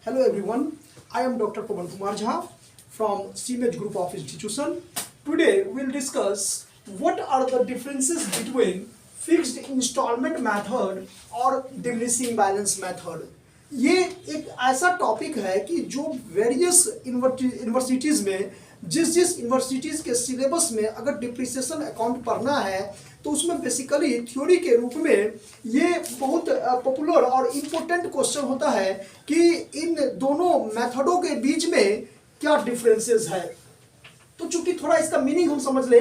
Hello everyone, I am Dr. Pawan Kumar Jha from CMH Group of Institution. Today we will discuss what are the differences between fixed installment method और diminishing balance method. ये एक ऐसा topic है कि जो various universities में जिस universities के सिलेबस में अगर डिप्रिसिएशन अकाउंट पढ़ना है तो उसमें बेसिकली थ्योरी के रूप में ये बहुत पॉपुलर और इम्पोर्टेंट क्वेश्चन होता है कि इन दोनों मेथडों के बीच में क्या डिफरेंसेस है। तो चूंकि थोड़ा इसका मीनिंग हम समझ ले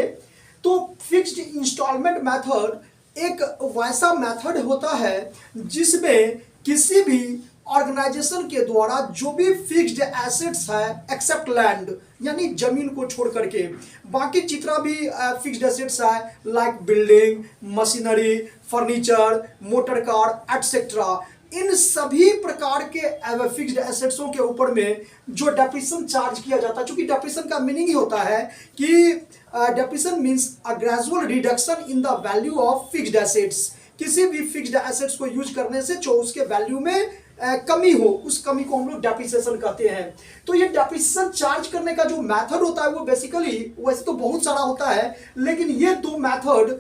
तो फिक्स्ड इंस्टॉलमेंट मेथड एक वैसा मेथड होता है जिसमें किसी भी ऑर्गेनाइजेशन के द्वारा जो भी फिक्स्ड एसेट्स है एक्सेप्ट लैंड यानी जमीन को छोड़ करके बाकी जितना भी फिक्स्ड एसेट्स है like building, machinery, furniture, motor car etcetera, इन सभी प्रकार के फिक्स्ड एसेट्सों के ऊपर में जो डेप्रिसिएशन चार्ज किया जाता है। चूंकि डेप्रिसिएशन का मीनिंग ही होता है कि depreciation means a gradual reduction in the value of fixed assets. किसी भी फिक्स्ड एसेट्स को यूज करने से जो उसके वैल्यू में कमी हो, उस कमी को हम लोग डेप्रिसिएशन कहते हैं। तो ये डेप्रिसिएशन चार्ज करने का जो मेथड होता है वो बेसिकली वैसे तो बहुत सारा होता है, लेकिन ये दो मेथड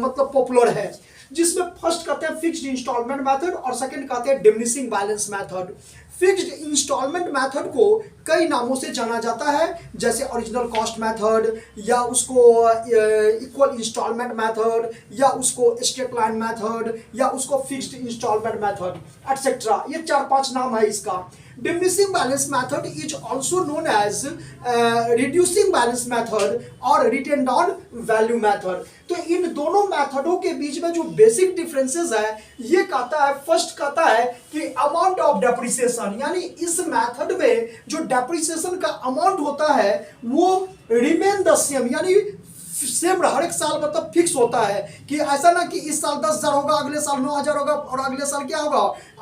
मतलब पॉपुलर है, जिसमें फर्स्ट कहते हैं फिक्स्ड इंस्टॉलमेंट मेथड और सेकंड कहते हैं diminishing balance method. Fixed instalment method को कई नामों से जाना जाता है, जैसे ओरिजिनल कॉस्ट मेथड या उसको इक्वल इंस्टॉलमेंट मेथड या उसको स्ट्रेट लाइन मेथड या उसको फिक्स्ड इंस्टॉलमेंट मेथड एटसेट्रा। ये 4-5 नाम है इसका। Diminishing balance method is also known as reducing balance method और retained on value method। तो इन दोनों मेथडों के बीच में जो बेसिक डिफरेंसेस है ये कहता है, फर्स्ट कहता है कि अमाउंट ऑफ डेप्रिसिएशन, यानी इस मेथड में जो डेप्रिसिएशन का अमाउंट होता है वो रिमेन द सेम, यानी सेम हर एक साल मतलब फिक्स होता है कि ऐसा ना कि इस साल 10,000 होगा, अगले साल 9,000 होगा और अगले साल क्या होगा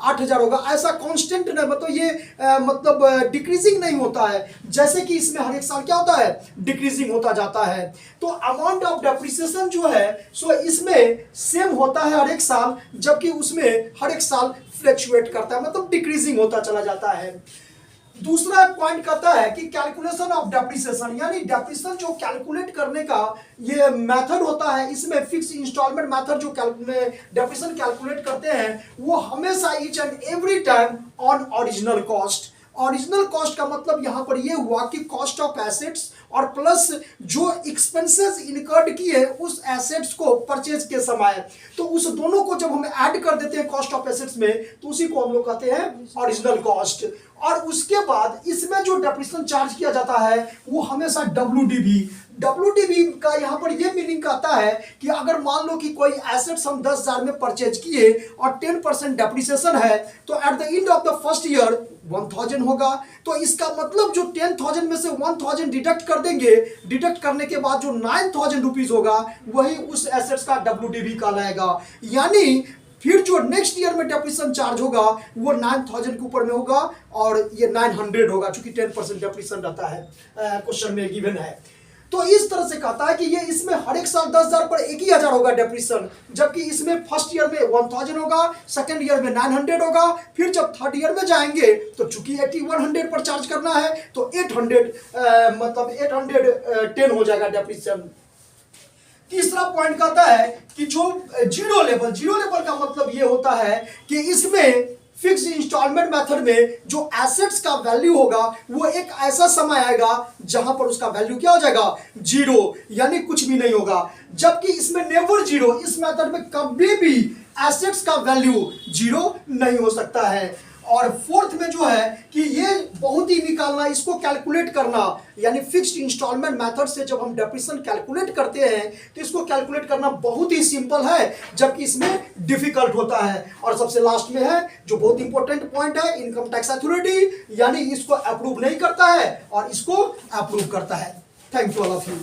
8,000 होगा, ऐसा कांस्टेंट नहीं, मतलब ये मतलब डिक्रीजिंग नहीं होता है, जैसे कि इसमें हर एक साल क्या होता है डिक्रीजिंग होता जाता है। तो अमाउंट ऑफ डेप्रिसिएशन जो है सो इसमें सेम होता है हर एक साल, जबकि उसमें हर एक साल फ्लक्चुएट करता है, मतलब डिक्रीजिंग होता चला जाता है। दूसरा पॉइंट कहता है कि कैलकुलेशन ऑफ डेप्रिसिएशन, यानी डेप्रिसिएशन जो कैलकुलेट करने का ये मेथड होता है, इसमें फिक्स इंस्टॉलमेंट मेथड जो डेप्रिसिएशन कैलकुलेट करते हैं वो हमेशा each and every time on original cost. Original cost का मतलब यहां पर ये हुआ कि कॉस्ट ऑफ एसेट्स और प्लस जो एक्सपेंसेस इनकर्ड किए उस एसेट्स को परचेज के समय, तो उस दोनों को जब हम ऐड कर देते हैं कॉस्ट ऑफ एसेट्स में तो उसी को हम लोग कहते हैं ओरिजिनल कॉस्ट। और उसके बाद इसमें जो डेप्रिसिएशन चार्ज किया जाता है वो हमेशा WDV का यहाँ पर ये मीनिंग कहता है कि अगर मान लो कि कोई एसेट्स हम 10,000 में परचेज किए और 10% डेप्रिसिएशन है तो at the end of the first year 1,000 होगा। तो इसका मतलब जो 10,000 में से 1,000 डिडक्ट कर देंगे, डिडक्ट करने के बाद जो 9,000 रुपीज होगा वही उस एसेट्स का WDV कहलाएगा। यानी फिर जो नेक्स्ट ईयर में डेप्रिसिएशन चार्ज होगा वो 9,000 के ऊपर में होगा और ये 900 होगा, चूंकि 10% डेप्रिसिएशन रहता है, क्वेश्चन में गिवन है। तो इस तरह से कहता है कि ये इसमें हर एक साल 10,000 पर 1,000 होगा डेप्रिसिएशन, जबकि इसमें फर्स्ट ईयर में 1,000 होगा, सेकंड ईयर में 900 होगा, फिर जब थर्ड ईयर में जाएंगे तो चूंकि 100 पर चार्ज करना है तो 800 मतलब 810 हो जाएगा डेप्रिसिएशन। तीसरा पॉइंट कहता है कि जो जीरो लेवल का मतलब ये होता है कि इसमें फिक्स इंस्टॉलमेंट मेथड में जो एसेट्स का वैल्यू होगा वो एक ऐसा समय आएगा जहां पर उसका वैल्यू क्या हो जाएगा जीरो, यानी कुछ भी नहीं होगा, जबकि इसमें नेवर जीरो, इस मेथड में कभी भी एसेट्स का वैल्यू जीरो नहीं हो सकता है। और फोर्थ में जो है कि ये बहुत ही निकालना, इसको कैलकुलेट करना, यानी फिक्स्ड इंस्टॉलमेंट मेथड से जब हम डेप्रिसिएशन कैलकुलेट करते हैं तो इसको कैलकुलेट करना बहुत ही सिंपल है, जबकि इसमें डिफिकल्ट होता है। और सबसे लास्ट में है जो बहुत इंपॉर्टेंट पॉइंट है, इनकम टैक्स अथॉरिटी, यानी इसको अप्रूव नहीं करता है और इसको अप्रूव करता है। Thank you all of you.